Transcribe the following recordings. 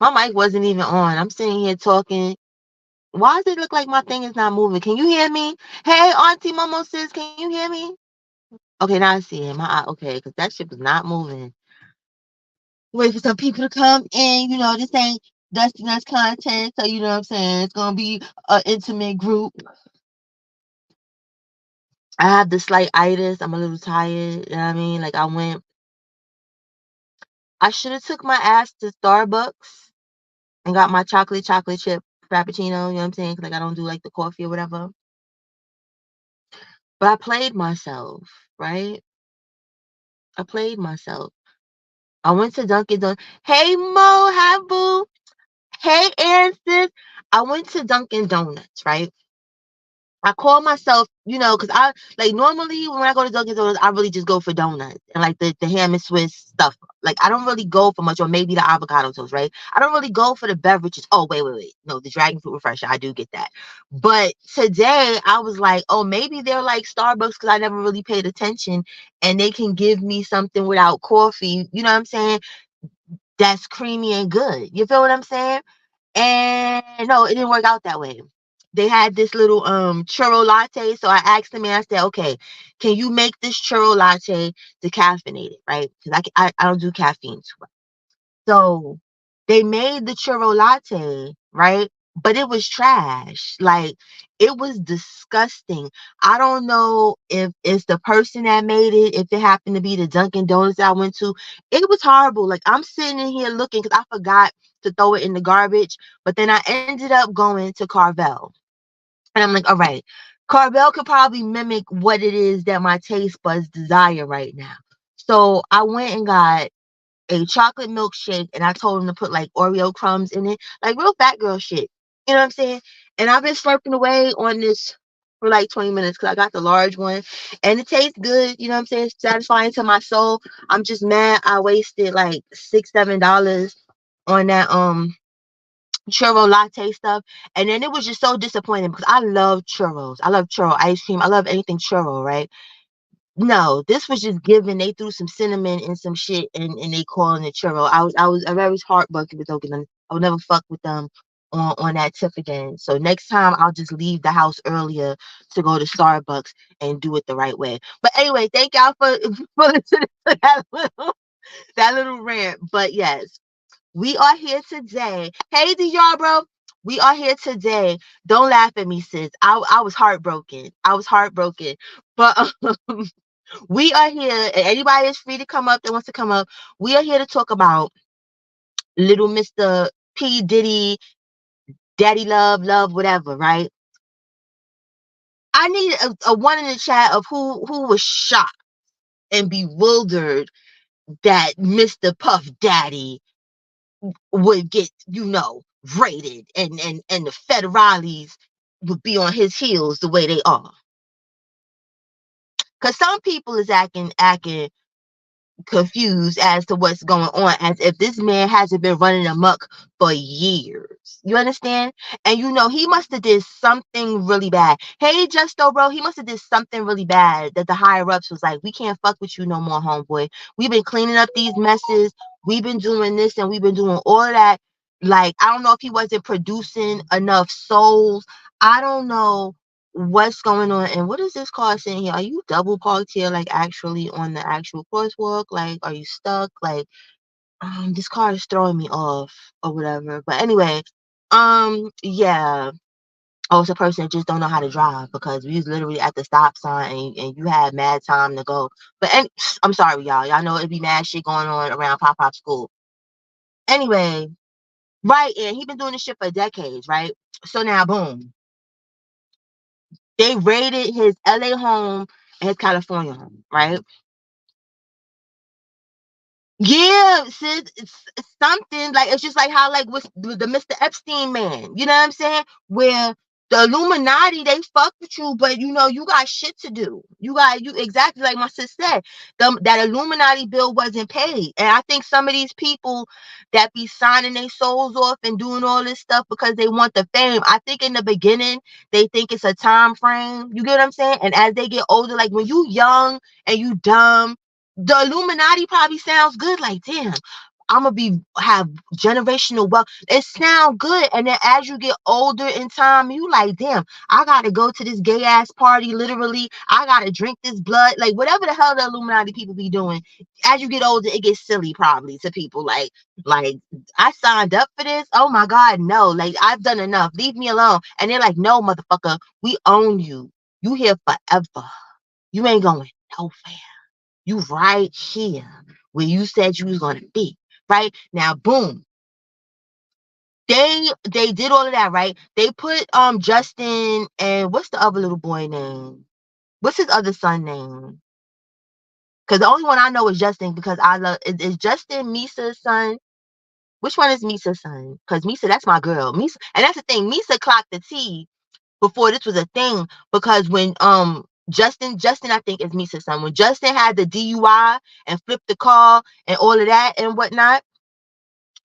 My mic wasn't even on. I'm sitting here talking. Why does it look like my thing is not moving? Can you hear me? Hey, Auntie Momo sis, can you hear me? Okay, now I see it. Okay, because that shit was not moving. Wait for some people to come in. This ain't Dusty Nuts content, so you know what I'm saying. It's gonna be an intimate group. I have the slight itis. I'm a little tired. You know what I mean? Like I should have took my ass to Starbucks and got my chocolate chip frappuccino. You know what I'm saying? 'Cause, like I don't do like the coffee or whatever. But I played myself, right? I played myself. I went to Dunkin' Donuts. Hey Mo, hi boo. Hey Aaron sis. I went to Dunkin' Donuts, right? I call myself, because I like normally when I go to Dunkin' Donuts, I really just go for donuts and like the ham and Swiss stuff. Like I don't really go for much, or maybe the avocado toast, right? I don't really go for the beverages. Oh, wait. No, the dragon fruit refresher, I do get that. But today I was like, oh, maybe they're like Starbucks because I never really paid attention and they can give me something without coffee, you know what I'm saying? That's creamy and good. You feel what I'm saying? And no, it didn't work out that way. They had this little churro latte. So I asked them and I said, okay, can you make this churro latte decaffeinated, right? Because I don't do caffeine too much. So they made the churro latte, right? But it was trash. Like it was disgusting. I don't know if it's the person that made it, if it happened to be the Dunkin' Donuts I went to. It was horrible. Like I'm sitting in here looking because I forgot to throw it in the garbage. But then I ended up going to Carvel. And I'm like, all right, Carvel could probably mimic what it is that my taste buds desire right now. So I went and got a chocolate milkshake and I told him to put like Oreo crumbs in it, like real fat girl shit. You know what I'm saying? And I've been slurping away on this for like 20 minutes because I got the large one and it tastes good. You know what I'm saying? It's satisfying to my soul. I'm just mad I wasted like $6-7 on that churro latte stuff. And then it was just so disappointing because I love churros. I love churro ice cream. I love anything churro, right? No, this was just given. They threw some cinnamon and some shit, and they calling it churro. I very heartbroken with Dunkin'. I would never fuck with them on that tip again. So next time I'll just leave the house earlier to go to Starbucks and do it the right way. But anyway, thank y'all for for listening to that little rant. But yes, we are here today. Hey, DR, bro. We are here today. Don't laugh at me, sis. I was heartbroken. I was heartbroken. But we are here, and anybody is free to come up that wants to come up. We are here to talk about little Mr. P. Diddy, Daddy Love, whatever, right? I need a one in the chat of who was shocked and bewildered that Mr. Puff Daddy would get, raided and the federales would be on his heels the way they are. Cause some people is acting confused as to what's going on, as if this man hasn't been running amok for years. You understand? And he must have did something really bad. Hey, Justo, bro, he must have did something really bad that the higher ups was like, we can't fuck with you no more, homeboy. We've been cleaning up these messes. We've been doing this and we've been doing all of that. Like, I don't know if he wasn't producing enough souls. I don't know what's going on. And what is this car saying here? Are you double parked here, like actually on the actual crosswalk? Like, are you stuck? Like, this car is throwing me off or whatever. But anyway, yeah. Oh, it's a person that just don't know how to drive because we was literally at the stop sign and you had mad time to go. But I'm sorry, y'all. Y'all know it'd be mad shit going on around Pop School. Anyway, right, and he been doing this shit for decades, right? So now, boom, they raided his LA home and his California home, right? Yeah, sis, it's something like it's just like how like with the Mr. Epstein man, you know what I'm saying? Where the Illuminati they fuck with you, but you got shit to do. You exactly like my sis said. That Illuminati bill wasn't paid, and I think some of these people that be signing their souls off and doing all this stuff because they want the fame. I think in the beginning they think it's a time frame. You get what I'm saying? And as they get older, like when you young and you dumb, the Illuminati probably sounds good. Like, damn, I'm gonna have generational wealth. It sound good, and then as you get older in time, you like, damn, I gotta go to this gay ass party. Literally, I gotta drink this blood, like whatever the hell the Illuminati people be doing. As you get older, it gets silly probably to people. Like I signed up for this. Oh my god, no! Like I've done enough. Leave me alone. And they're like, no, motherfucker, we own you. You here forever. You ain't going nowhere. You right here where you said you was gonna be. Right now, boom. They did all of that, right? They put Justin and what's the other little boy name? What's his other son name? Because the only one I know is Justin because I love is Justin Misa's son. Which one is Misa's son? Because Misa, that's my girl. Misa, and that's the thing. Misa clocked the T before this was a thing because when Justin I think is Misa's son. When Justin had the DUI and flipped the car and all of that and whatnot,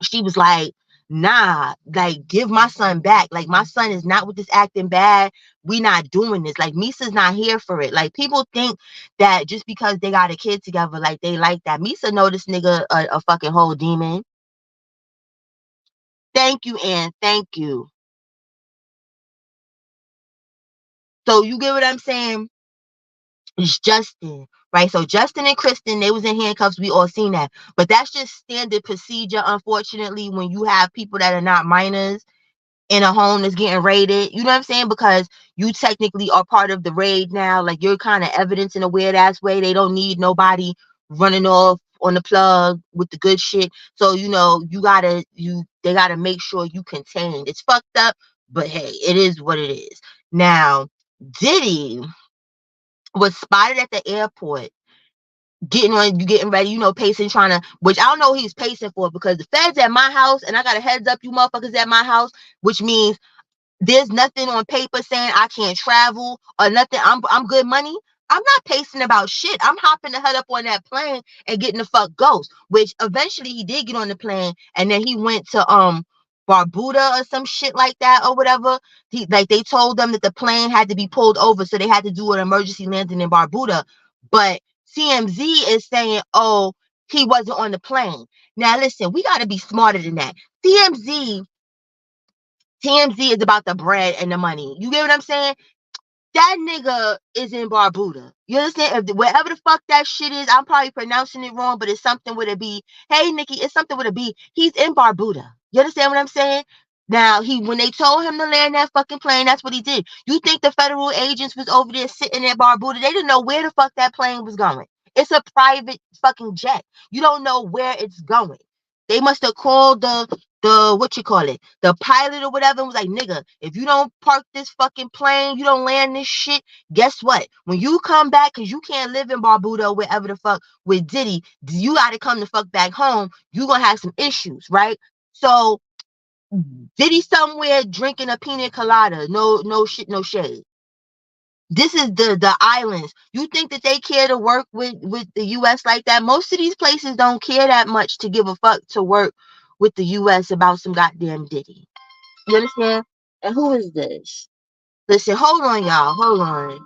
she was like, nah, like give my son back. Like my son is not with this acting bad. We not doing this. Like Misa's not here for it. Like people think that just because they got a kid together, like they like that. Misa know this nigga a fucking whole demon. Thank you, Ann. Thank you. So you get what I'm saying? It's Justin, right? So Justin and Kristen, they was in handcuffs. We all seen that. But that's just standard procedure, unfortunately, when you have people that are not minors in a home that's getting raided. You know what I'm saying? Because you technically are part of the raid now. Like you're kind of evidence in a weird ass way. They don't need nobody running off on the plug with the good shit. So you know they gotta make sure you contained. It's fucked up, but hey, it is what it is. Now, Diddy was spotted at the airport getting ready, pacing, trying to, which I don't know what he's pacing for because the feds at my house and I got a heads up, you motherfuckers at my house, which means there's nothing on paper saying I can't travel or nothing. I'm good money. I'm not pacing about shit. I'm hopping the hell up on that plane and getting the fuck ghost. Which eventually he did get on the plane and then he went to Barbuda or some shit like that or whatever. They told them that the plane had to be pulled over, so they had to do an emergency landing in Barbuda. But TMZ is saying, oh, he wasn't on the plane. Now listen, we gotta be smarter than that. TMZ is about the bread and the money. You get what I'm saying? That nigga is in Barbuda. You understand? If wherever the fuck that shit is, I'm probably pronouncing it wrong, but it's something with a B. Hey, Nikki, it's something with a B. He's in Barbuda. You understand what I'm saying? Now, when they told him to land that fucking plane, that's what he did. You think the federal agents was over there sitting at Barbuda? They didn't know where the fuck that plane was going. It's a private fucking jet. You don't know where it's going. They must have called the what you call it, the pilot or whatever, and was like, nigga, if you don't park this fucking plane, you don't land this shit, guess what? When you come back, because you can't live in Barbuda or wherever the fuck with Diddy, you got to come the fuck back home. You gonna have some issues, right? So Diddy somewhere drinking a pina colada, no shit, no shade. This is the islands. You think that they care to work with the US like that? Most of these places don't care that much to give a fuck to work with the US about some goddamn Diddy. You understand? And who is this? Listen, hold on, y'all. Hold on.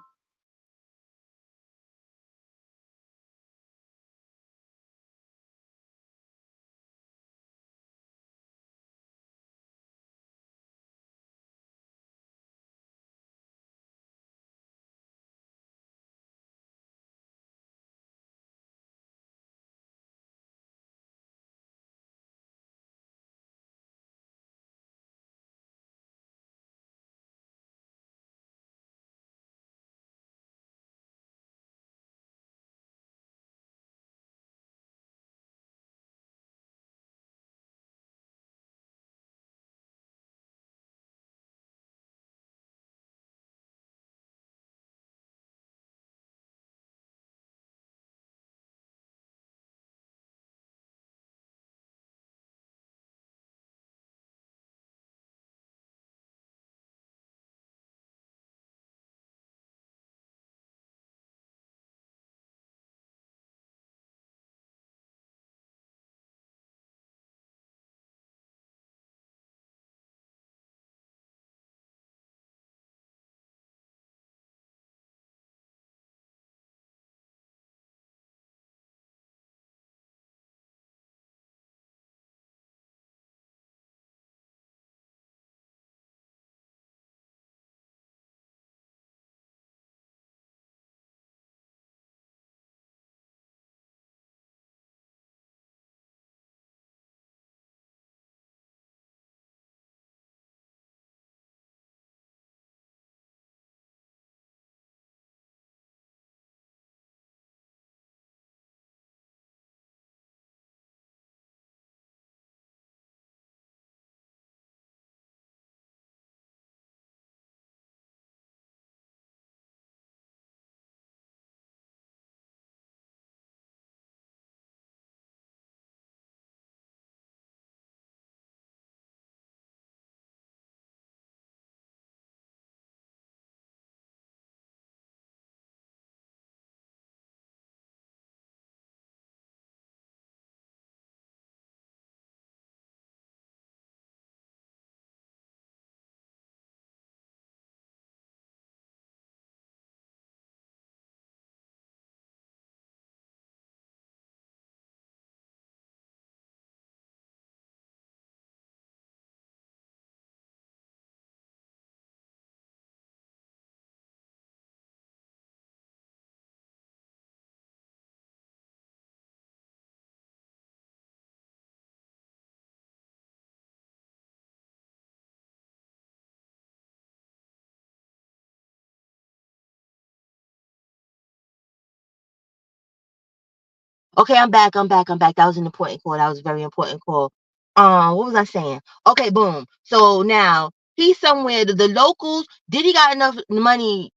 Okay, I'm back. That was an important call. That was a very important call. What was I saying? Okay, boom. So now he's somewhere. The locals, Diddy got enough money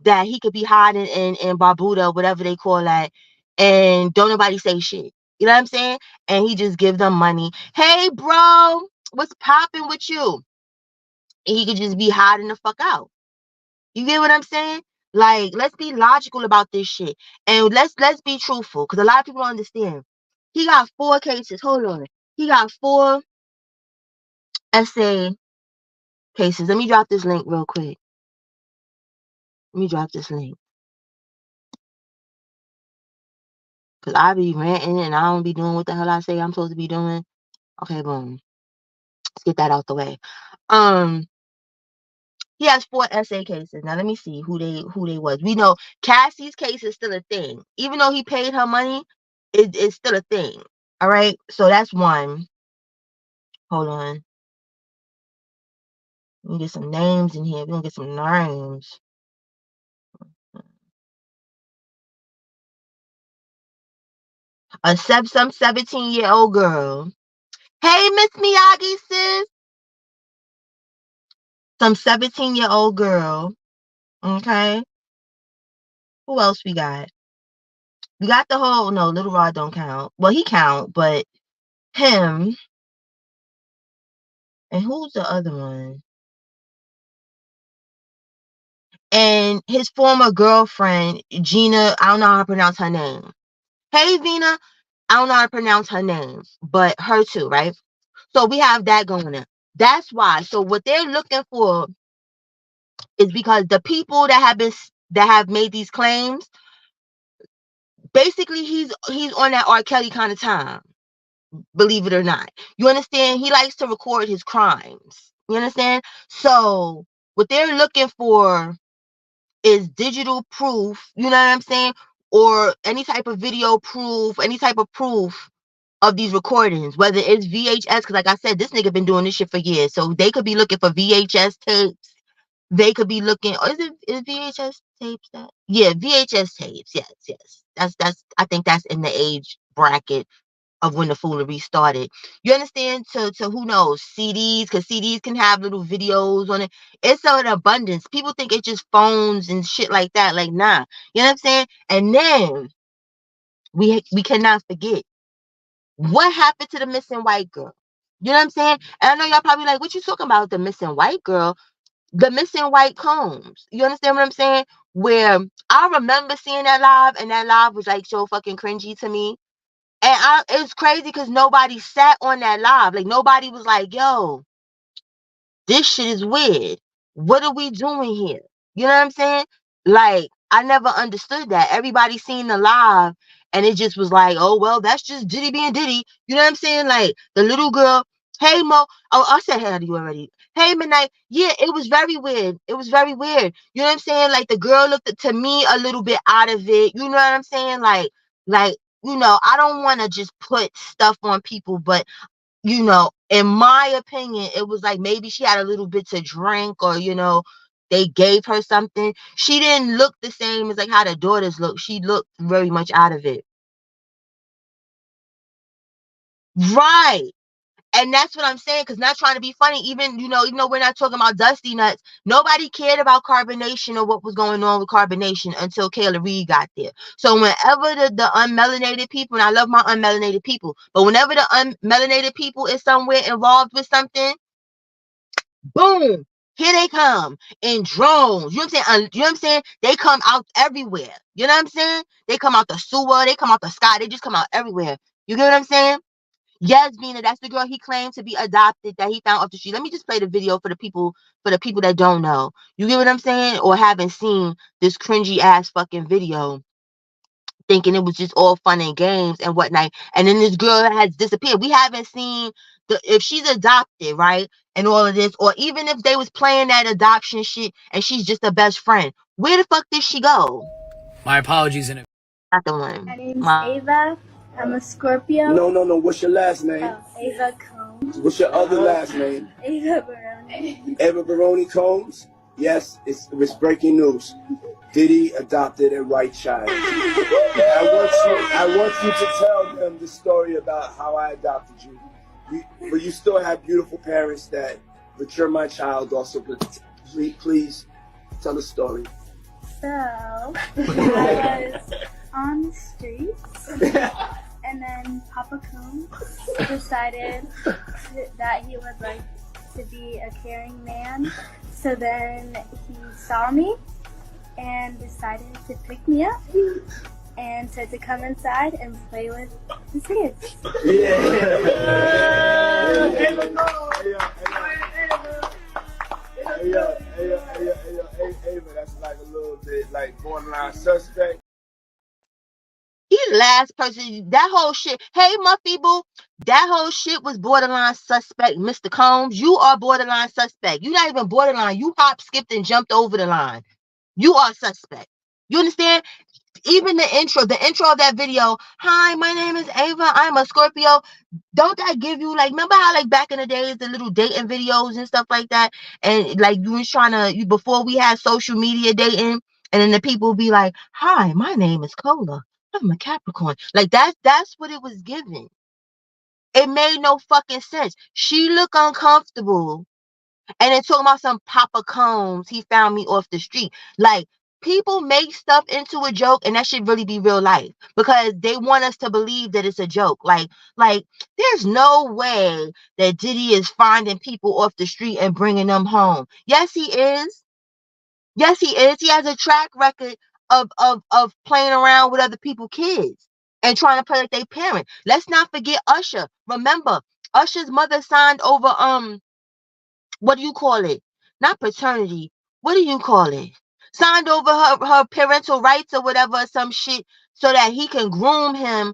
that he could be hiding in Barbuda, whatever they call that, and don't nobody say shit. You know what I'm saying? And he just give them money. Hey, bro, what's popping with you? And he could just be hiding the fuck out. You get what I'm saying? Like, let's be logical about this shit, and let's be truthful, because a lot of people don't understand. He got 4 cases. Hold on. He got 4 essay cases. Let me drop this link real quick. Let me drop this link. Because I be ranting and I don't be doing what the hell I say I'm supposed to be doing. Okay, boom. Let's get that out the way. He has 4 essay cases. Now let me see who they was. We know Cassie's case is still a thing. Even though he paid her money, it's still a thing. All right. So that's one. Hold on. Let me get some names in here. We're gonna get some names. Some 17-year-old girl. Hey, Miss Miyagi, sis. Some 17-year-old girl. Okay. Who else we got? We got the whole, no, Little Rod don't count. Well, he count, but him. And who's the other one? And his former girlfriend, Gina, I don't know how to pronounce her name. Hey, Vina, I don't know how to pronounce her name, but her too, right? So we have that going on. That's why. So what they're looking for is because the people that have made these claims, basically he's on that R. Kelly kind of time, believe it or not. You understand? He likes to record his crimes. You understand? So what they're looking for is digital proof, you know what I'm saying? Or any type of video proof, any type of proof of these recordings, whether it's VHS, because like I said, this nigga been doing this shit for years. So they could be looking for VHS tapes. They could be looking, or is VHS tapes that? Yeah, VHS tapes. Yes. That's I think that's in the age bracket of when the foolery started. You understand? To who knows? CDs, because CDs can have little videos on it. It's an abundance. People think it's just phones and shit like that. Like, nah. You know what I'm saying? And then we cannot forget what happened to the missing white girl. You know what I'm saying? And I know y'all probably like, what you talking about? The missing white girl? The missing white combs. You understand what I'm saying? Where I remember seeing that live, and that live was like so fucking cringy to me. And it's crazy because nobody sat on that live. Like, nobody was like, yo, this shit is weird. What are we doing here? You know what I'm saying? Like, I never understood that. Everybody seen the live and it just was like, oh, well, that's just Diddy being Diddy. You know what I'm saying? Like, the little girl, hey, Mo. Oh, I said hey to you already. Hey, Midnight. Yeah, it was very weird. It was very weird. You know what I'm saying? Like, the girl looked to me a little bit out of it. You know what I'm saying? Like, I don't want to just put stuff on people, but in my opinion, it was like maybe she had a little bit to drink, or, they gave her something. She didn't look the same as like how the daughters look. She looked very much out of it. Right. And that's what I'm saying, because not trying to be funny, even though we're not talking about Dusty Nuts, nobody cared about carbonation or what was going on with carbonation until Kayla Reed got there. So whenever the unmelanated people, and I love my unmelanated people, but whenever the unmelanated people is somewhere involved with something, boom, here they come in drones. You know what I'm saying? You know what I'm saying? They come out everywhere. You know what I'm saying? They come out the sewer, they come out the sky, they just come out everywhere. You get what I'm saying? Yes, Vina, that's the girl he claimed to be adopted that he found off the street. Let me just play the video for the people that don't know. You get what I'm saying? Or haven't seen this cringy ass fucking video, thinking it was just all fun and games and whatnot. And then this girl has disappeared. We haven't seen if she's adopted, right? And all of this, or even if they was playing that adoption shit and she's just a best friend. Where the fuck did she go? My apologies in it. Not the one. My name's Ava. I'm a Scorpio. No. What's your last name? Ava Combs. What's your other last name? Ava Baroni. Ava Baroni Combs? Yes, it's breaking news. Diddy adopted a white child. I want you to tell them the story about how I adopted you. But you still have beautiful parents but you're my child also. Please tell the story. So, I was on the streets, and then Papa Combs decided that he would like to be a caring man. So then he saw me and decided to pick me up and said to come inside and play with his kids. Ava, that's like a little bit like borderline suspect. He's the last person. That whole shit. Hey, Muffy Boo. That whole shit was borderline suspect, Mr. Combs. You are borderline suspect. You're not even borderline. You hop, skipped, and jumped over the line. You are suspect. You understand? Even the intro of that video. Hi, my name is Ava. I'm a Scorpio. Don't that give you like? Remember how like back in the days, the little dating videos and stuff like that, and like you was trying to before we had social media dating, and then the people be like, "Hi, my name is Cola. I'm a Capricorn." Like that's what it was giving. It made no fucking sense. She looked uncomfortable. And then talking about some Papa Combs, he found me off the street. Like, people make stuff into a joke, and that should really be real life because they want us to believe that it's a joke. Like, there's no way that Diddy is finding people off the street and bringing them home. Yes, he is. Yes, he is. He has a track record of playing around with other people's kids and trying to play like they parent. Let's not forget Usher. Remember, Usher's mother signed over what do you call it? Not paternity. What do you call it? Signed over her parental rights or whatever, some shit, so that he can groom him.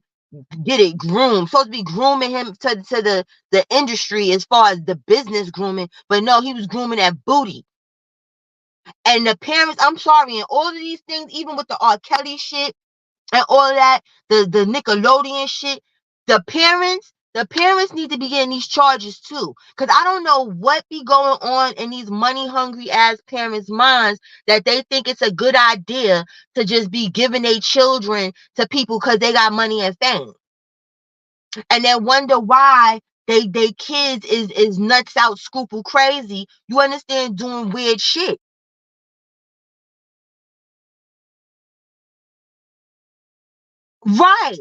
Get it groomed. Supposed to be grooming him to the industry as far as the business grooming, but no, he was grooming that booty. And the parents, I'm sorry, and all of these things, even with the R. Kelly shit and all of that, the Nickelodeon shit, the parents need to be getting these charges too. Because I don't know what be going on in these money hungry ass parents' minds that they think it's a good idea to just be giving their children to people because they got money and fame. And then wonder why they kids is nuts out, scruple crazy. You understand, doing weird shit. Right.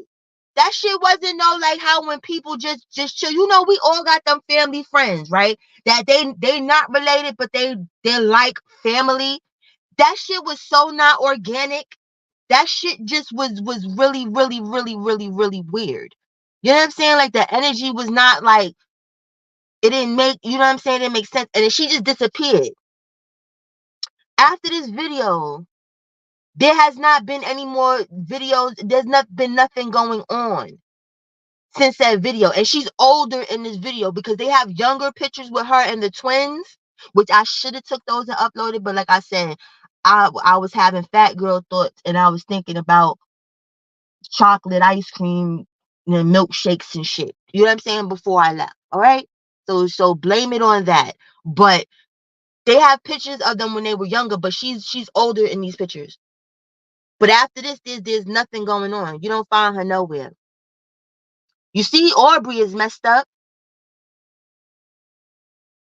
That shit wasn't no like how when people just chill. We all got them family friends, right? That they not related, but they're like family. That shit was so not organic. That shit just was really, really, really, really, really weird. You know what I'm saying? Like the energy was not like it didn't make, you know what I'm saying? It didn't make sense. And then she just disappeared. After this video, there has not been any more videos. There's not been nothing going on since that video. And she's older in this video because they have younger pictures with her and the twins, which I should have took those and uploaded. But like I said, I was having fat girl thoughts and I was thinking about chocolate ice cream and milkshakes and shit. You know what I'm saying? Before I left. All right. So blame it on that. But they have pictures of them when they were younger, but she's older in these pictures. But after this, there's nothing going on. You don't find her nowhere. You see, Aubrey is messed up.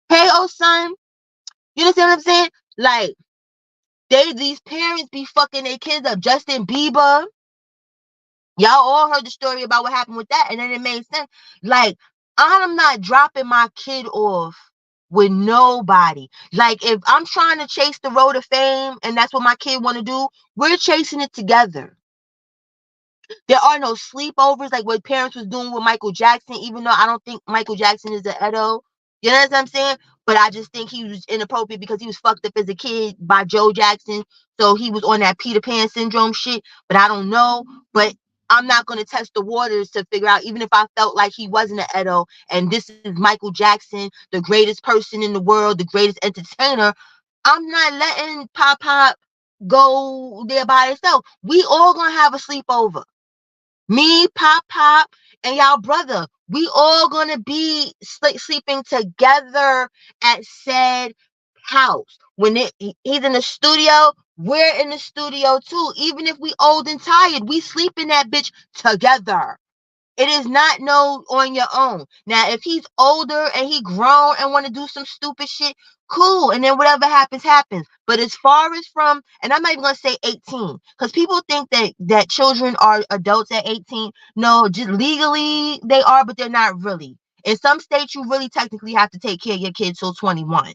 Hey, oh son, you understand what I'm saying? Like, these parents be fucking their kids up. Justin Bieber, y'all all heard the story about what happened with that, and then it made sense. Like, I'm not dropping my kid off with nobody. Like, if I'm trying to chase the road of fame, and that's what my kid want to do, we're chasing it together. There are no sleepovers like what parents was doing with Michael Jackson, even though I don't think Michael Jackson is an Edo. You know what I'm saying? But I just think he was inappropriate because he was fucked up as a kid by Joe Jackson. So he was on that Peter Pan syndrome shit. But I don't know. But I'm not going to test the waters to figure out, even if I felt like he wasn't an Edo and this is Michael Jackson, the greatest person in the world, the greatest entertainer, I'm not letting Pop go there by himself. We all going to have a sleepover. Me, Pop, and y'all brother, we all gonna be sleeping together at said house. When he's in the studio, We're in the studio too. Even if we old and tired, we sleep in that bitch together. It is not no on your own. Now, if he's older and he grown and want to do some stupid shit, cool. And then whatever happens, happens. But as far as from, and I'm not even gonna say 18, because people think that children are adults at 18. No, just legally they are, but they're not really. In some states, you really technically have to take care of your kids till 21.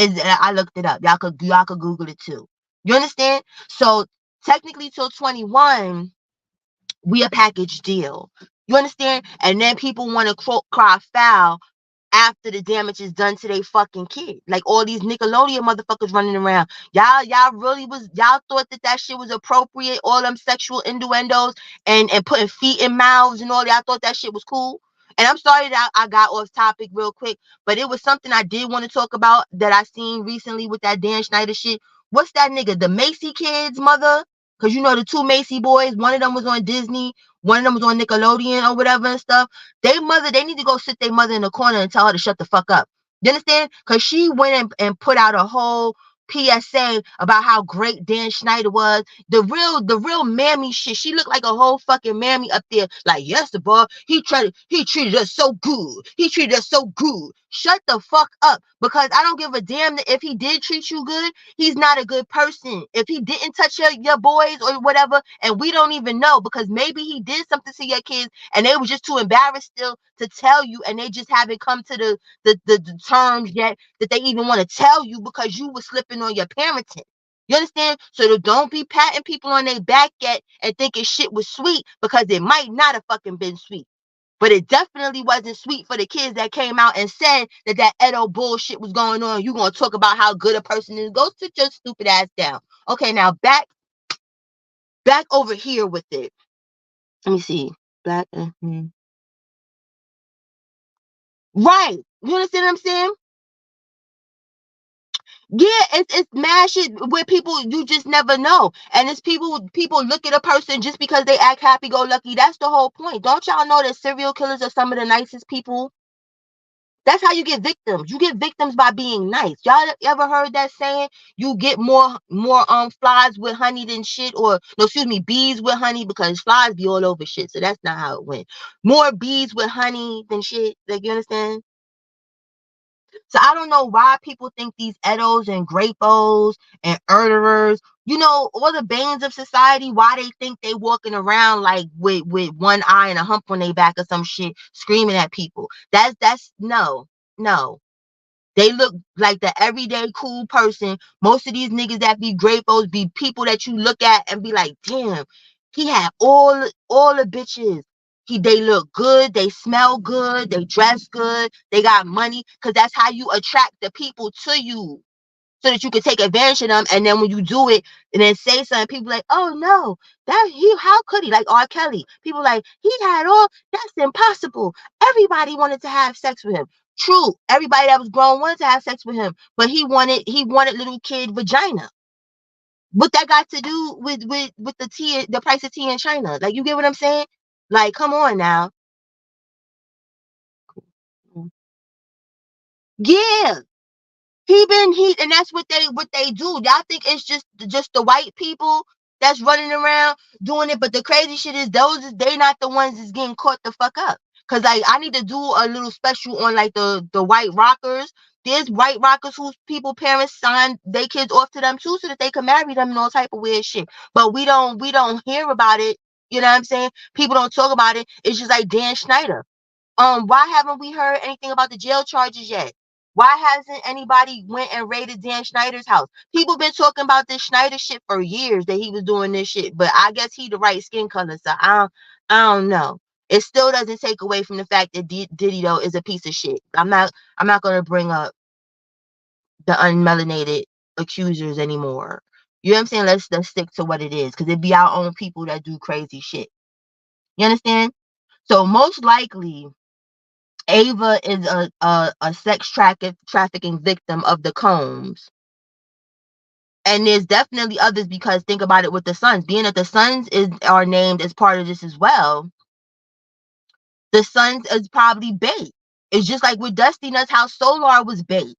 I looked it up. Y'all could Google it too. You understand? So technically till 21 we a package deal. You understand? And then people want to cry foul after the damage is done to their fucking kid. Like all these Nickelodeon motherfuckers running around. Y'all really was, y'all thought that shit was appropriate, all them sexual innuendos and putting feet in mouths and all. Y'all thought that shit was cool. And I'm sorry that I got off topic real quick, but it was something I did want to talk about that I seen recently with that Dan Schneider shit. What's that nigga? The Macy kids mother? Because you know the two Macy boys, one of them was on Disney, one of them was on Nickelodeon or whatever and stuff. They need to go sit their mother in the corner and tell her to shut the fuck up. You understand? Because she went and put out a whole PSA about how great Dan Schneider was. The real mammy shit. She looked like a whole fucking mammy up there. Like, yes, the boy, he treated us so good. He treated us so good. Shut the fuck up. Because I don't give a damn that if he did treat you good, he's not a good person. If he didn't touch your boys or whatever, and we don't even know, because maybe he did something to your kids and they were just too embarrassed still to tell you, and they just haven't come to the terms yet that they even want to tell you because you were slipping on your parenting. You understand? So don't be patting people on their back yet and thinking shit was sweet, because it might not have fucking been sweet. But it definitely wasn't sweet for the kids that came out and said that Edo bullshit was going on. You gonna talk about how good a person is? Go sit your stupid ass down. Okay, now back over here with it. Let me see. Black. Right. You understand what I'm saying? Yeah, it's mad shit where people, you just never know. And it's people look at a person just because they act happy go lucky. That's the whole point. Don't y'all know that serial killers are some of the nicest people? That's how you get victims. You get victims by being nice. Y'all ever heard that saying? You get more flies with honey than shit, or no, excuse me, bees with honey, because flies be all over shit. So that's not how it went. More bees with honey than shit. Like, you understand? So I don't know why people think these Edos and Grapos and Erderers, all the banes of society, why they think they walking around like with one eye and a hump on their back or some shit, screaming at people. That's no. They look like the everyday cool person. Most of these niggas that be Grapos be people that you look at and be like, damn, he had all the bitches. They look good, they smell good, they dress good, they got money, because that's how you attract the people to you, so that you can take advantage of them. And then when you do it and then say something, people like, oh no, how could he? Like R. Kelly. People like, he had that's impossible. Everybody wanted to have sex with him. True, everybody that was grown wanted to have sex with him, but he wanted little kid vagina. What that got to do with the price of tea in China? Like, you get what I'm saying? Like, come on now. Yeah. And that's what they do. Y'all think it's just the white people that's running around doing it, but the crazy shit is they not the ones that's getting caught the fuck up. Cause like, I need to do a little special on like the white rockers. There's white rockers whose parents sign their kids off to them too, so that they can marry them and all type of weird shit. But we don't hear about it. You know what I'm saying? People don't talk about it. It's just like Dan Schneider. Why haven't we heard anything about the jail charges yet? Why hasn't anybody went and raided Dan Schneider's house? People been talking about this Schneider shit for years, that he was doing this shit, but I guess he the right skin color, so I don't know. It still doesn't take away from the fact that Diddy though is a piece of shit. I'm not gonna bring up the unmelanated accusers anymore. You know what I'm saying? Let's stick to what it is, because it be our own people that do crazy shit. You understand? So most likely Ava is a sex trafficking victim of the Combs. And there's definitely others, because think about it with the Sons. Being that the Sons are named as part of this as well, the Sons is probably bait. It's just like with Dusty Nuts, how Solar was bait.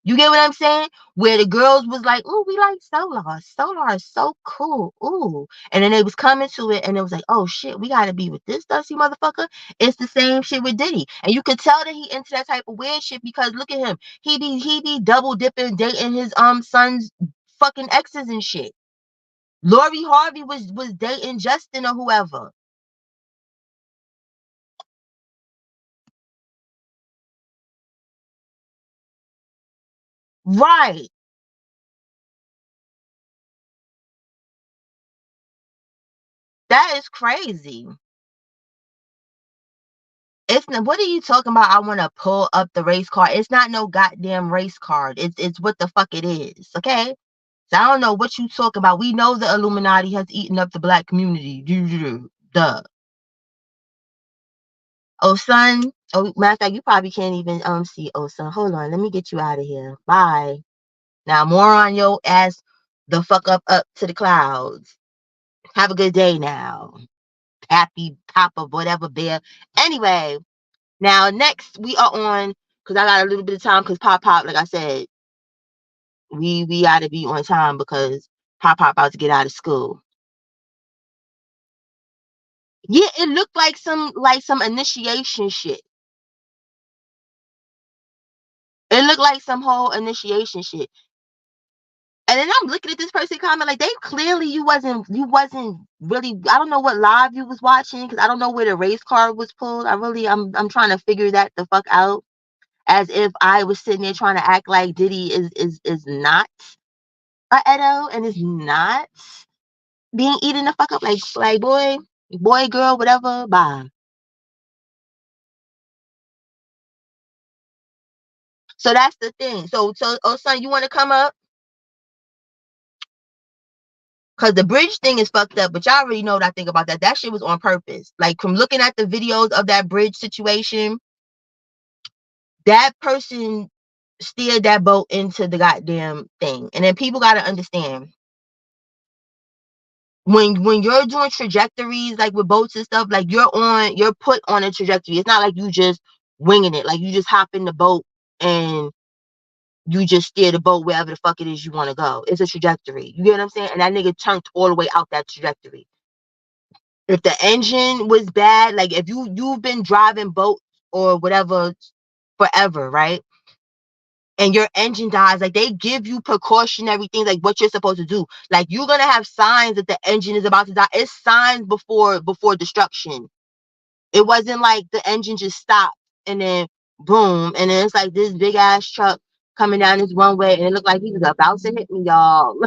You get what I'm saying? Where the girls was like, "Ooh, we like Solar. Solar is so cool. Ooh." And then they was coming to it and it was like, "Oh shit, we gotta be with this dusty motherfucker." It's the same shit with Diddy. And you could tell that he into that type of weird shit because look at him. He be double dipping, dating his son's fucking exes and shit. Lori Harvey was dating Justin or whoever. Right. That is crazy. It's not, what are you talking about? I want to pull up the race card. It's not no goddamn race card. It's what the fuck it is. Okay. So I don't know what you talking about. We know the Illuminati has eaten up the black community. Duh. Oh son. Oh, matter of fact, you probably can't even see. Oh son, hold on. Let me get you out of here. Bye. Now more on your ass the fuck up to the clouds. Have a good day now. Happy Papa, whatever bear. Anyway, now next we are on because I got a little bit of time because Pop, like I said, we gotta be on time because Pop about to get out of school. Yeah, it looked like some initiation shit. It looked like some whole initiation shit. And then I'm looking at this person comment like they clearly you wasn't really, I don't know what live you was watching because I don't know where the race card was pulled. I'm trying to figure that the fuck out as if I was sitting there trying to act like Diddy is not a Edo and is not being eaten the fuck up like boy, girl, whatever, bye. So that's the thing. So oh son, you want to come up? Cause the bridge thing is fucked up, but y'all already know what I think about that. That shit was on purpose. Like from looking at the videos of that bridge situation, that person steered that boat into the goddamn thing. And then people gotta understand when you're doing trajectories like with boats and stuff, like you're put on a trajectory. It's not like you just winging it, like you just hop in the boat and you just steer the boat wherever the fuck it is you want to go. It's a trajectory. You get what I'm saying? And that nigga chunked all the way out that trajectory. If the engine was bad, like if you've been driving boats or whatever forever, right? And your engine dies, like they give you precautionary things like what you're supposed to do. Like you're gonna have signs that the engine is about to die. It's signs before destruction. It wasn't like the engine just stopped and then boom, and then it's like this big ass truck coming down this one way, and it looked like he was about to hit me, y'all.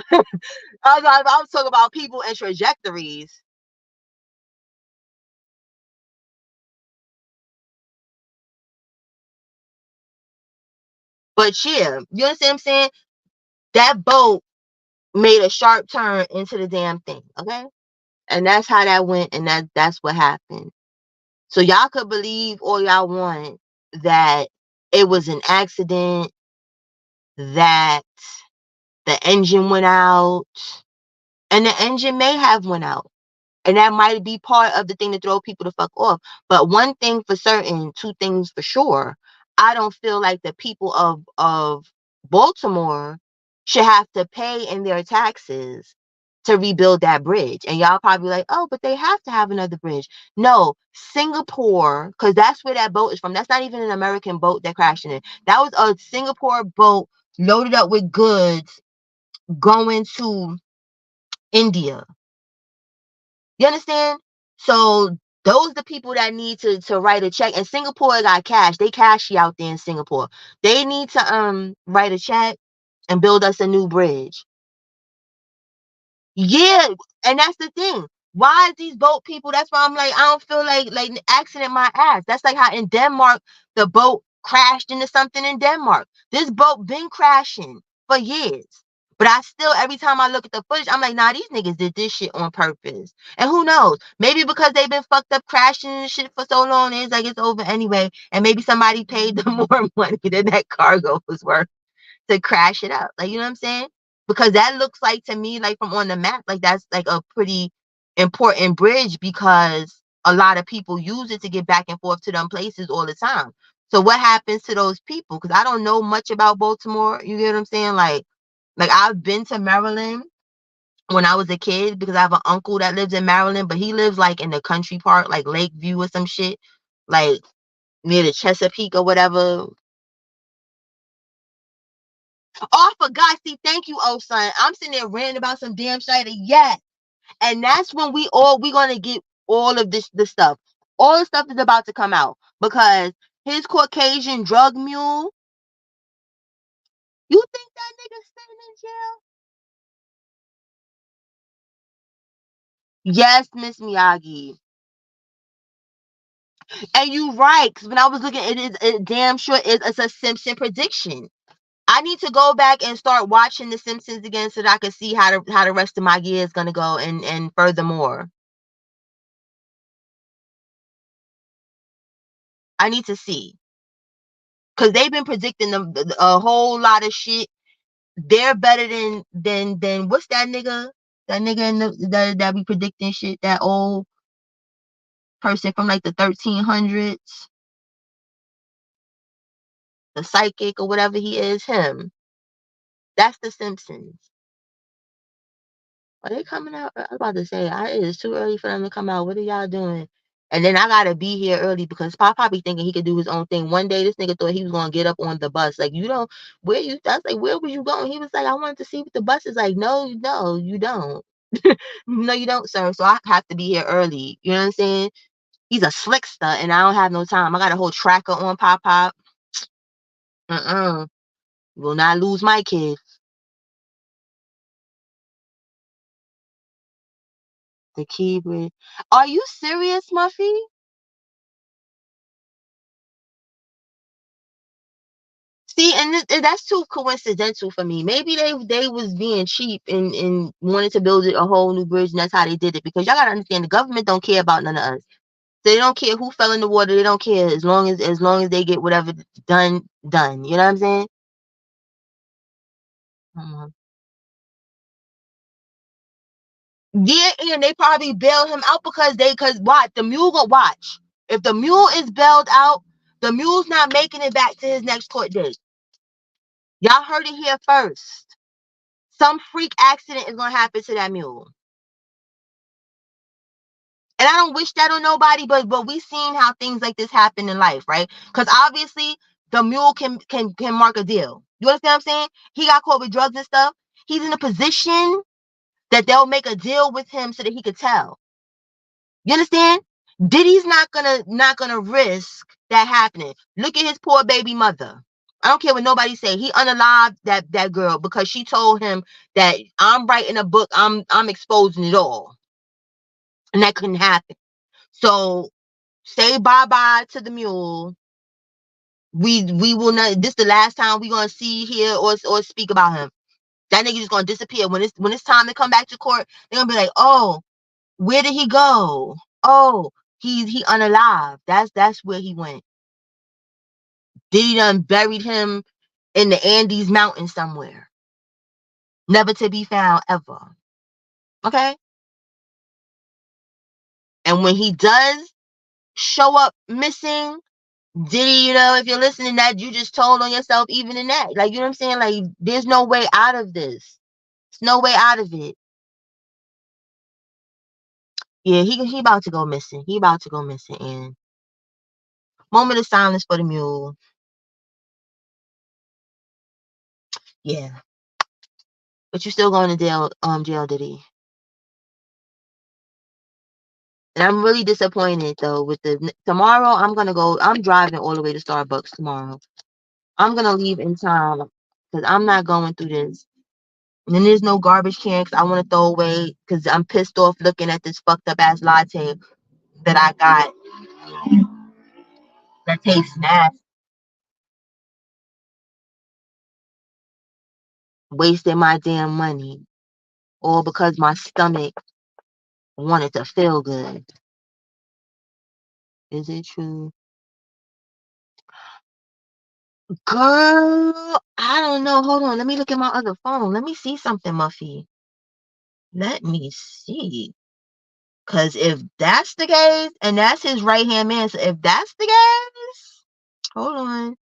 I was talking about people and trajectories. But yeah, you understand what I'm saying? That boat made a sharp turn into the damn thing, okay? And that's how that went, and that's what happened. So y'all could believe all y'all want that it was an accident, that the engine went out, and the engine may have went out. And that might be part of the thing to throw people the fuck off. But one thing for certain, two things for sure, I don't feel like the people of Baltimore should have to pay in their taxes to rebuild that bridge. And y'all probably like, oh, but they have to have another bridge. No, Singapore, because that's where that boat is from. That's not even an American boat that crashed in it. That was a Singapore boat loaded up with goods going to India. You understand? So those the people that need to write a check. And Singapore got cash. They cashy out there in Singapore. They need to write a check and build us a new bridge. Yeah, and that's the thing. Why is these boat people? That's why I'm like, I don't feel like accident my ass. That's like how in Denmark the boat crashed into something in Denmark. This boat been crashing for years. But I still, every time I look at the footage, I'm like, nah, these niggas did this shit on purpose. And who knows? Maybe because they've been fucked up crashing and shit for so long, it's like it's over anyway. And maybe somebody paid them more money than that cargo was worth to crash it up. Like, you know what I'm saying? Because that looks like to me, like from on the map, like that's like a pretty important bridge because a lot of people use it to get back and forth to them places all the time. So what happens to those people? Because I don't know much about Baltimore. You get what I'm saying? Like I've been to Maryland when I was a kid because I have an uncle that lives in Maryland, but he lives like in the country part, like Lakeview or some shit, like near the Chesapeake or whatever. Oh, I forgot. See, thank you, oh son. I'm sitting there ranting about some damn shit. Yes. And that's when we gonna get all of this stuff. All the stuff is about to come out because his Caucasian drug mule. You think that nigga's sitting in jail? Yes, Miss Miyagi. And you right, because when I was looking, it damn sure it's a Simpson prediction. I need to go back and start watching The Simpsons again so that I can see how the rest of my year is gonna go, and furthermore, I need to see because they've been predicting a whole lot of shit. They're better than what's that nigga? That nigga in that be predicting shit. That old person from like the 1300s, the psychic or whatever he is. Him. That's The Simpsons. Are they coming out? I was about to say, it is too early for them to come out. What are y'all doing? And then I gotta be here early because Papa be thinking he could do his own thing. One day, this nigga thought he was gonna get up on the bus. Like, you don't, where you, that's like, where was you going? He was like, I wanted to see what the bus is like. No, you don't. No, you don't, sir. So I have to be here early. You know what I'm saying? He's a slickster and I don't have no time. I got a whole tracker on Pop. Will not lose my kid. The keyboard. Are you serious, Muffy? See, and that's too coincidental for me. Maybe they was being cheap and wanted to build a whole new bridge, and that's how they did it. Because y'all gotta understand, the government don't care about none of us. They don't care who fell in the water. They don't care as long as they get whatever done. You know what I'm saying? Mhm. Yeah, and they probably bailed him out because what? The mule gonna watch. If the mule is bailed out, the mule's not making it back to his next court date. Y'all heard it here first. Some freak accident is gonna happen to that mule. And I don't wish that on nobody, but we seen how things like this happen in life, right? Because obviously the mule can mark a deal. You understand what I'm saying? He got caught with drugs and stuff. He's in a position that they'll make a deal with him so that he could tell. You understand? Diddy's not gonna risk that happening. Look at his poor baby mother. I don't care what nobody say. He unalived that girl because she told him that I'm writing a book. I'm exposing it all, and that couldn't happen. So say bye-bye to the mule. We will not. This the last time we gonna see, hear, or speak about him. That nigga just gonna disappear. When it's time to come back to court, they're gonna be like, oh, where did he go? Oh, he unalive. That's where he went. Diddy done buried him in the Andes mountain somewhere. Never to be found ever. Okay? And when he does show up missing, Diddy, if you're listening, that you just told on yourself even in that. Like, you know what I'm saying? Like, there's no way out of this. There's no way out of it. Yeah, he about to go missing. He about to go missing. And moment of silence for the mule. Yeah. But you still going to jail, Diddy. And I'm really disappointed though with tomorrow I'm driving all the way to Starbucks tomorrow. I'm gonna leave in time because I'm not going through this. And then there's no garbage can because I want to throw away because I'm pissed off looking at this fucked up ass latte that I got that tastes nasty. Wasting my damn money. All because my stomach wanted to feel good. Is it true? Girl, I don't know. Hold on. Let me look at my other phone. Let me see something, Muffy. Let me see. Because if that's the case, and that's his right hand man, so if that's the case, Hold on.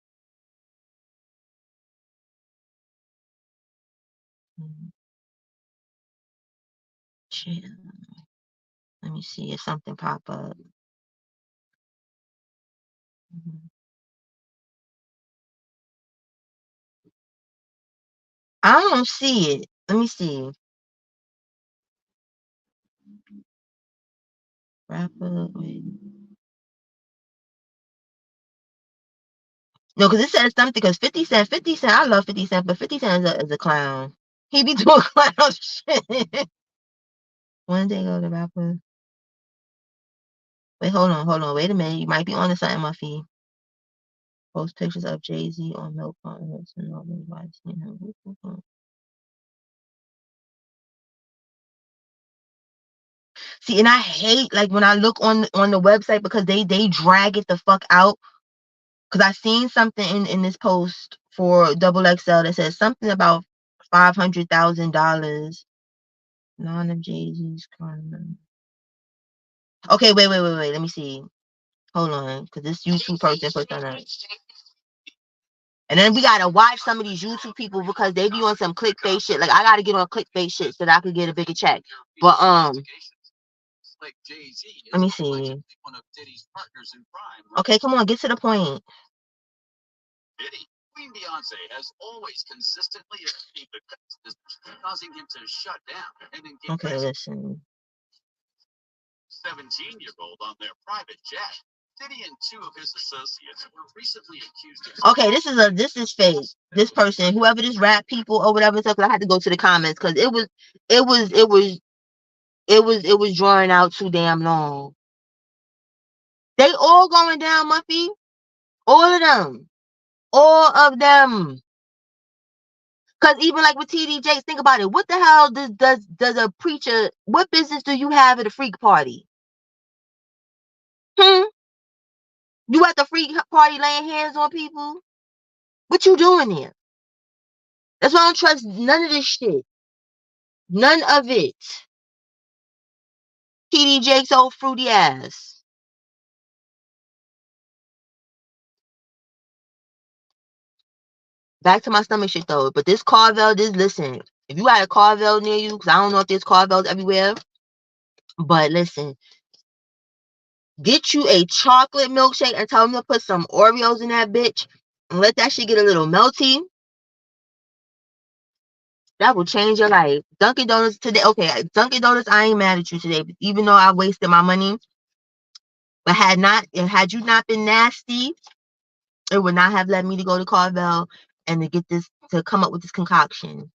Shit. Let me see if something pop up. I don't see it. Let me see. Rapper. Wait. No, because it says something. Because 50 Cent. I love 50 Cent, but 50 Cent is a clown. He be doing clown shit. One day go to rapper. Wait, hold on. Wait a minute. You might be on to something, Muffy. Post pictures of Jay-Z on milk cartons and all the advice. See, and I hate like when I look on the website because they drag it the fuck out. Because I seen something in this post for Double XL that says something about $500,000. None of Jay-Z's cartons. Okay, wait. Let me see. Hold on, because this YouTube person put on that. And then we gotta watch some of these YouTube people because they be on some clickbait shit. Like I gotta get on clickbait shit so that I could get a bigger check. But let me see. Okay, come on, get to the point. Queen Beyonce has always consistently achieved the business, causing him to shut down and engage. Okay, listen. 17-year-old on their private jet. Diddy and two of his associates were recently accused of. Okay, this is fake. This person, whoever this rap people or whatever stuff, I had to go to the comments because it was drawing out too damn long. They all going down, Muffy. All of them. All of them. Because even like with TD Jakes, think about it. What the hell does a preacher, what business do you have at a freak party? You at the freak party laying hands on people? What you doing there? That's why I don't trust none of this shit. None of it. TD Jakes' old fruity ass. Back to my stomach shit though. But this Carvel, listen. If you got a Carvel near you, because I don't know if there's Carvels everywhere. But listen. Get you a chocolate milkshake and tell them to put some Oreos in that bitch. And let that shit get a little melty. That will change your life. Dunkin' Donuts today. Okay, Dunkin' Donuts, I ain't mad at you today. Even though I wasted my money. But had you not been nasty, it would not have led me to go to Carvel and to come up with this concoction.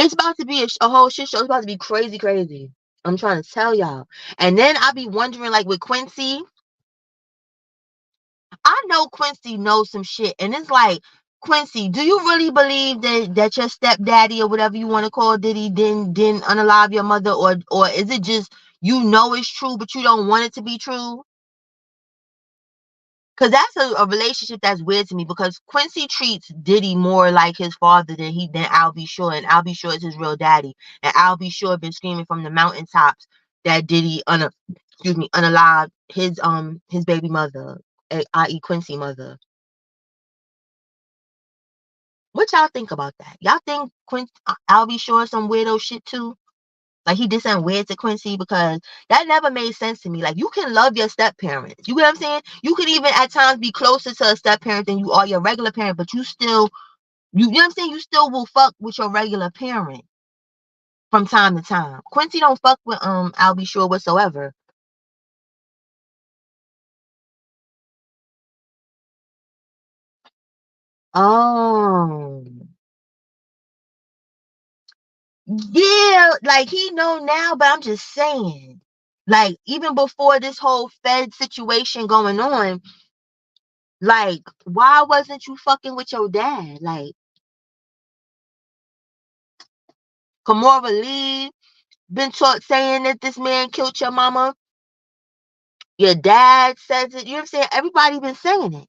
It's about to be a whole shit show. It's about to be crazy. I'm trying to tell y'all. And then I'll be wondering, like with Quincy, I know Quincy knows some shit. And it's like, Quincy, do you really believe that your stepdaddy or whatever you want to call Diddy didn't unalive your mother? Or is it just you know it's true, but you don't want it to be true? Because that's a relationship that's weird to me because Quincy treats Diddy more like his father than Al B. Sure. And Al B. Sure is his real daddy. And Al B. Sure been screaming from the mountaintops that Diddy unalived his baby mother, i.e. Quincy mother. What y'all think about that? Y'all think Al B. Sure is some weirdo shit too? Like he did something weird to Quincy because that never made sense to me. Like you can love your step parents. You get what I'm saying? You could even at times be closer to a step parent than you are your regular parent, but you know what I'm saying? You still will fuck with your regular parent from time to time. Quincy don't fuck with Al B. Sure whatsoever. Oh. Yeah, like he know now, but I'm just saying. Like even before this whole Fed situation going on, like, why wasn't you fucking with your dad? Like, Kamora Lee been taught saying that this man killed your mama. Your dad says it. You know what I'm saying? Everybody been saying it.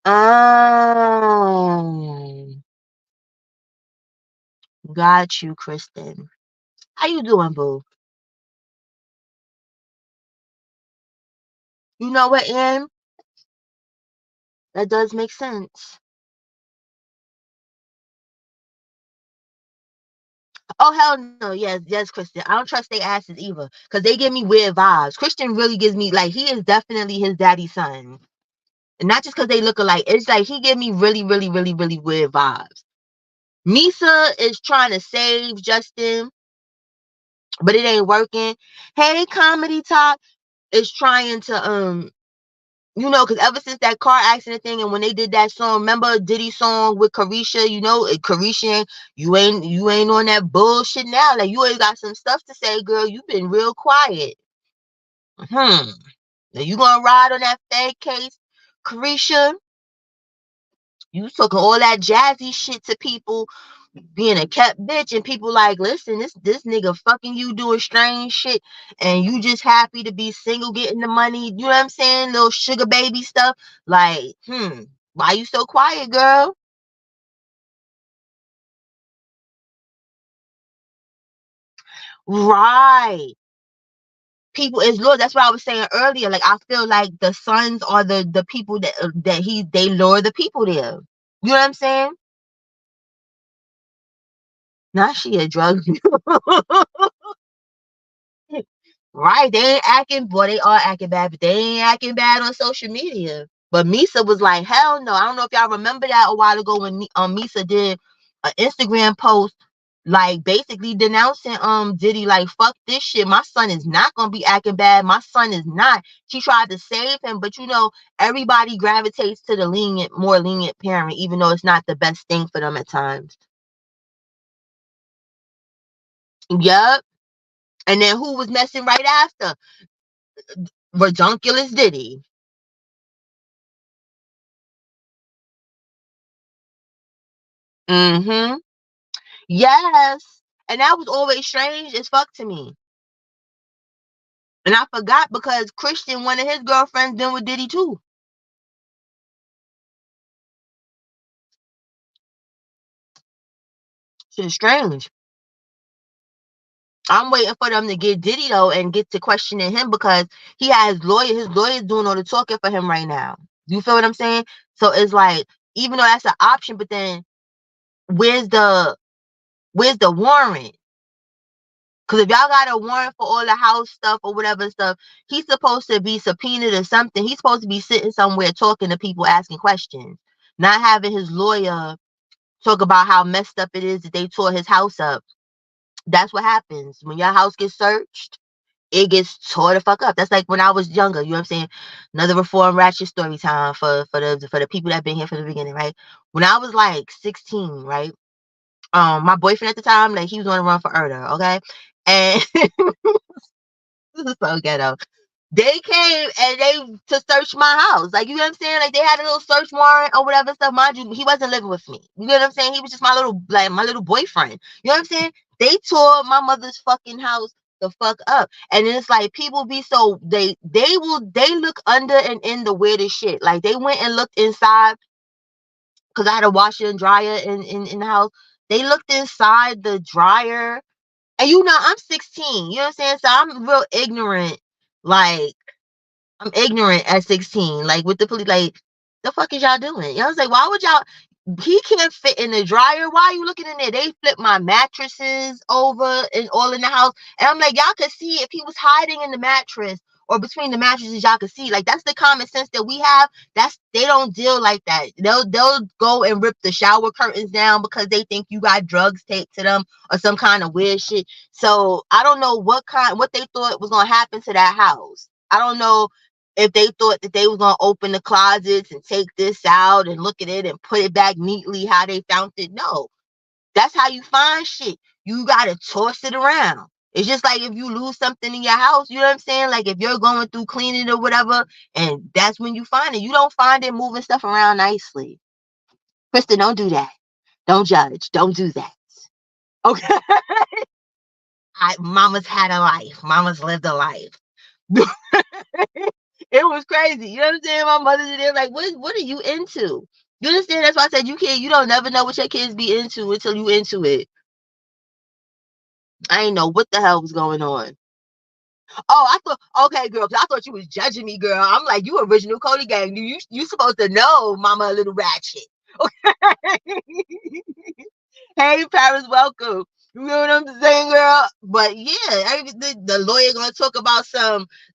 Um, got you, Kristen. How you doing, boo? You know what, Ann? That does make sense. Oh hell no, yes, Christian. I don't trust their asses either, cause they give me weird vibes. Christian really gives me like he is definitely his daddy's son, and not just cause they look alike. It's like he give me really, really, really, really weird vibes. Misa is trying to save Justin, but it ain't working. Hey, comedy talk is trying to because ever since that car accident thing, and when they did that song, remember Diddy song with Carisha, Carisha, you ain't on that bullshit now. Like you always got some stuff to say, girl. You been real quiet. Now you gonna ride on that fake case, Carisha? You talking all that jazzy shit to people, being a kept bitch, and people like, listen, this nigga fucking you, doing strange shit, and you just happy to be single, getting the money. You know what I'm saying? Little sugar baby stuff. Like, why you so quiet, girl? Right. People is Lord. That's what I was saying earlier. Like, I feel like the sons are the people they lure the people there. You know what I'm saying? Now she a drug. Right, they ain't acting, boy, they are acting bad, but they ain't acting bad on social media. But Misa was like, hell no. I don't know if y'all remember that a while ago when Misa did an Instagram post, like basically denouncing Diddy, like, fuck this shit. My son is not gonna be acting bad. My son is not. She tried to save him, but everybody gravitates to the more lenient parent, even though it's not the best thing for them at times. Yup. And then who was messing right after? Redunculous Diddy. Mm-hmm. Yes. And that was always strange as fuck to me. And I forgot because Christian, one of his girlfriends, been with Diddy too. Shit strange. I'm waiting for them to get Diddy though and get to questioning him because he has his lawyer. His lawyer's doing all the talking for him right now. You feel what I'm saying? So it's like, even though that's an option, but then where's the warrant? Because if y'all got a warrant for all the house stuff or whatever stuff, he's supposed to be subpoenaed or something. He's supposed to be sitting somewhere talking to people, asking questions, not having his lawyer talk about how messed up it is that they tore his house up. That's what happens. When your house gets searched, it gets tore the fuck up. That's like when I was younger. You know what I'm saying? Another reform ratchet story time for the people that been here from the beginning, right? When I was like 16, right? My boyfriend at the time, like he was on the run for murder, okay? And this is so ghetto. They came and they to search my house. Like, you know what I'm saying? Like, they had a little search warrant or whatever stuff. Mind you, he wasn't living with me. You know what I'm saying? He was just my little boyfriend. You know what I'm saying? They tore my mother's fucking house the fuck up. And it's like people be so they look under and in the weirdest shit. Like, they went and looked inside because I had a washer and dryer in the house. They looked inside the dryer. And I'm 16. You know what I'm saying? So I'm real ignorant. Like, I'm ignorant at 16. Like, with the police, like, the fuck is y'all doing? You know, I was like, why would y'all? He can't fit in the dryer. Why are you looking in there? They flipped my mattresses over and all in the house. And I'm like, y'all could see if he was hiding in the mattress or between the mattresses, y'all could see. Like, that's the common sense that we have. They don't deal like that. They'll go and rip the shower curtains down because they think you got drugs taped to them or some kind of weird shit. So I don't know what they thought was gonna happen to that house. I don't know if they thought that they was gonna open the closets and take this out and look at it and put it back neatly how they found it. No, that's how you find shit. You gotta toss it around. It's just like if you lose something in your house, you know what I'm saying? Like if you're going through cleaning or whatever, and that's when you find it. You don't find it moving stuff around nicely. Krista, don't do that. Don't judge. Don't do that. Okay. Mama's had a life. Mama's lived a life. It was crazy. You understand? My mother's in there like, what are you into? You understand? That's why I said you don't never know what your kids be into until you into it. I ain't know what the hell was going on. Oh, I thought, okay, girl, 'cause I thought you was judging me, girl. I'm like, you original Cody gang. You supposed to know, mama, a little ratchet. Okay. Hey, Paris, welcome. You know what I'm saying, girl? But yeah, the lawyer gonna talk about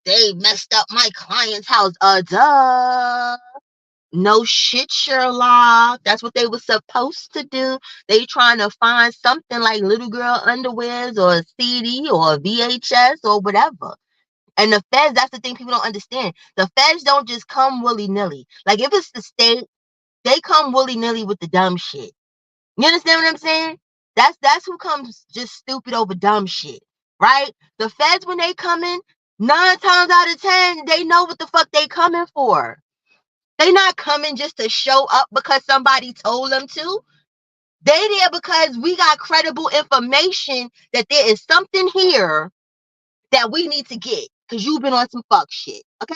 they messed up my client's house. Duh. No shit, Sherlock. That's what they were supposed to do. They trying to find something like little girl underwears or a CD or a VHS or whatever. And the feds, that's the thing people don't understand. The feds don't just come willy-nilly. Like if it's the state, they come willy-nilly with the dumb shit. You understand what I'm saying? That's who comes just stupid over dumb shit. Right? The feds, when they come in, 9 times out of 10, they know what the fuck they coming for. They not coming just to show up because somebody told them to. They there because we got credible information that there is something here that we need to get because you've been on some fuck shit. Okay?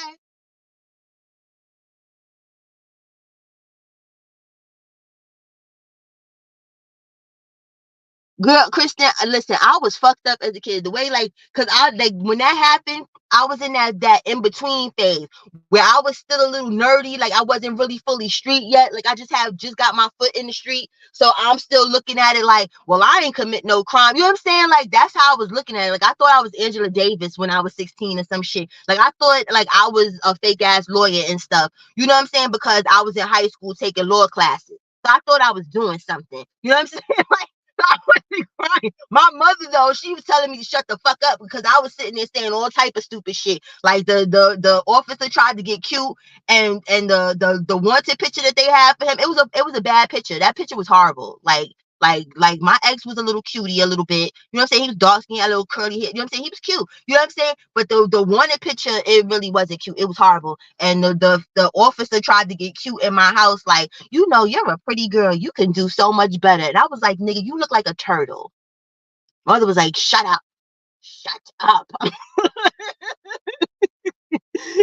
Girl, Kristen, listen, I was fucked up as a kid. The way, like, cause I like when that happened, I was in that in between phase where I was still a little nerdy, like I wasn't really fully street yet. Like I just got my foot in the street, so I'm still looking at it like, well, I didn't commit no crime. You know what I'm saying? Like that's how I was looking at it. Like I thought I was Angela Davis when I was 16 or some shit. Like I thought like I was a fake ass lawyer and stuff. You know what I'm saying? Because I was in high school taking law classes, so I thought I was doing something. You know what I'm saying? Like. I wasn't crying. My mother though, she was telling me to shut the fuck up because I was sitting there saying all type of stupid shit. Like the officer tried to get cute and the wanted picture that they had for him, it was a bad picture. That picture was horrible. Like my ex was a little cutie a little bit. You know what I'm saying? He was dark skin, had a little curly hair. You know what I'm saying? He was cute. You know what I'm saying? But the wanted picture, it really wasn't cute. It was horrible. And the officer tried to get cute in my house, like, you know, you're a pretty girl. You can do so much better. And I was like, nigga, you look like a turtle. Mother was like, shut up. Shut up.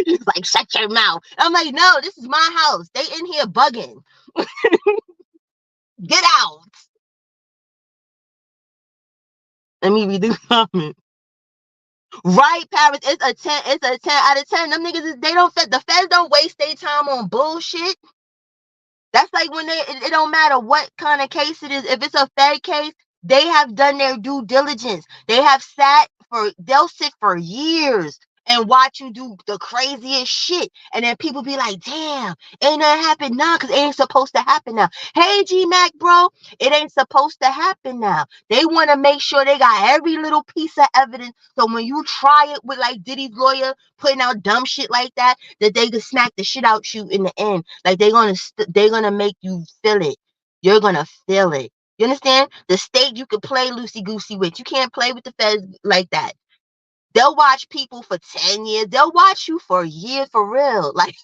He's like, shut your mouth. I'm like, no, this is my house. They in here bugging. Get out. Let me read the comment. Right, Paris. It's a 10. It's a 10 out of 10. Them niggas, they don't fit. The feds don't waste their time on bullshit. That's like when it don't matter what kind of case it is. If it's a fed case, they have done their due diligence. They'll sit for years and watch you do the craziest shit. And then people be like, damn, ain't nothing happened now because it ain't supposed to happen now. Hey, G-Mac, bro, it ain't supposed to happen now. They want to make sure they got every little piece of evidence. So when you try it with like Diddy's lawyer putting out dumb shit like that, that they can smack the shit out you in the end. Like they're gonna make you feel it. You're gonna feel it. You understand? The state you can play loosey goosey with. You can't play with the feds like that. They'll watch people for 10 years. They'll watch you for years for real. Like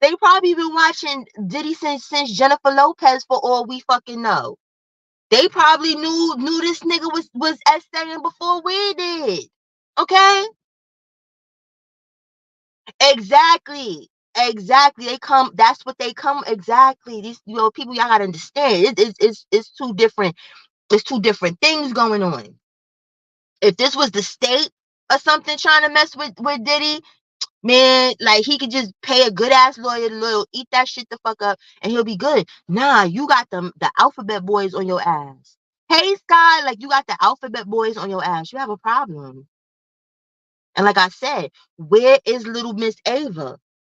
they probably been watching Diddy since Jennifer Lopez for all we fucking know. They probably knew this nigga was essaying before we did. Okay? Exactly. Exactly. That's what they come, exactly. These, people, y'all gotta understand. It's two different things going on. If this was the state or something trying to mess with Diddy, man, like he could just pay a good ass lawyer, eat that shit the fuck up, and he'll be good. Nah, you got the alphabet boys on your ass. Hey Sky, like you got the alphabet boys on your ass. You have a problem. And like I said, where is little Miss Ava?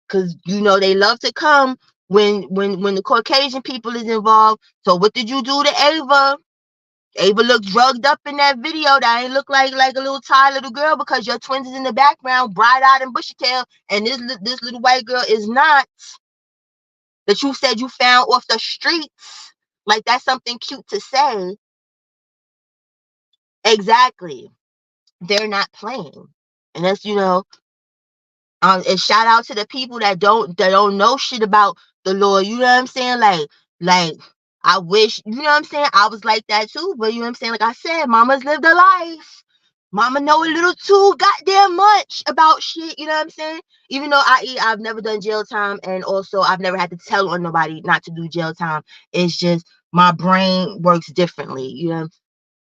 Because they love to come when the Caucasian people is involved. So what did you do to Ava? Ava looked drugged up in that video. That ain't look like a little tired little girl because your twins is in the background, bright-eyed and bushy-tailed, and this little white girl is not. That you said you found off the streets. Like that's something cute to say. Exactly. They're not playing. And that's, and shout out to the people that don't know shit about the law. You know what I'm saying? Like I wish, you know what I'm saying? I was like that too, but you know what I'm saying? Like I said, mama's lived a life. Mama know a little too goddamn much about shit, you know what I'm saying? Even though I've never done jail time, and also I've never had to tell on nobody not to do jail time. It's just my brain works differently, you know.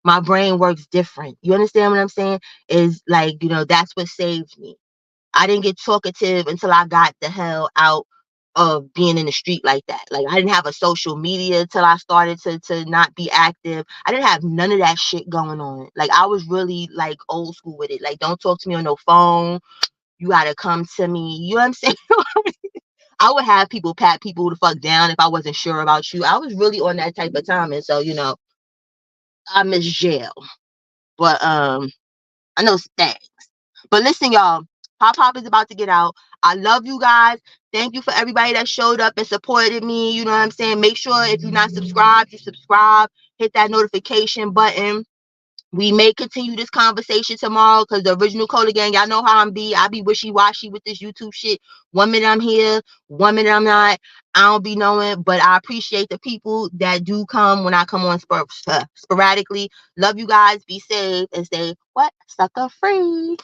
My brain works different. You understand what I'm saying? Is like, that's what saved me. I didn't get talkative until I got the hell out of being in the street like that. Like, I didn't have a social media till I started to not be active. I didn't have none of that shit going on. Like, I was really like old school with it. Like, don't talk to me on no phone. You gotta come to me. You know what I'm saying? I would have people pat people the fuck down if I wasn't sure about you. I was really on that type of time. And so, I miss jail. But I know things. But listen, y'all, Pop Pop is about to get out. I love you guys. Thank you for everybody that showed up and supported me. You know what I'm saying? Make sure if you're not subscribed, you subscribe. Hit that notification button. We may continue this conversation tomorrow because the original Cola Gang, y'all know how I'm be. I be wishy-washy with this YouTube shit. 1 minute I'm here, 1 minute I'm not. I don't be knowing, but I appreciate the people that do come when I come on sporadically. Love you guys. Be safe and stay what? Sucker free.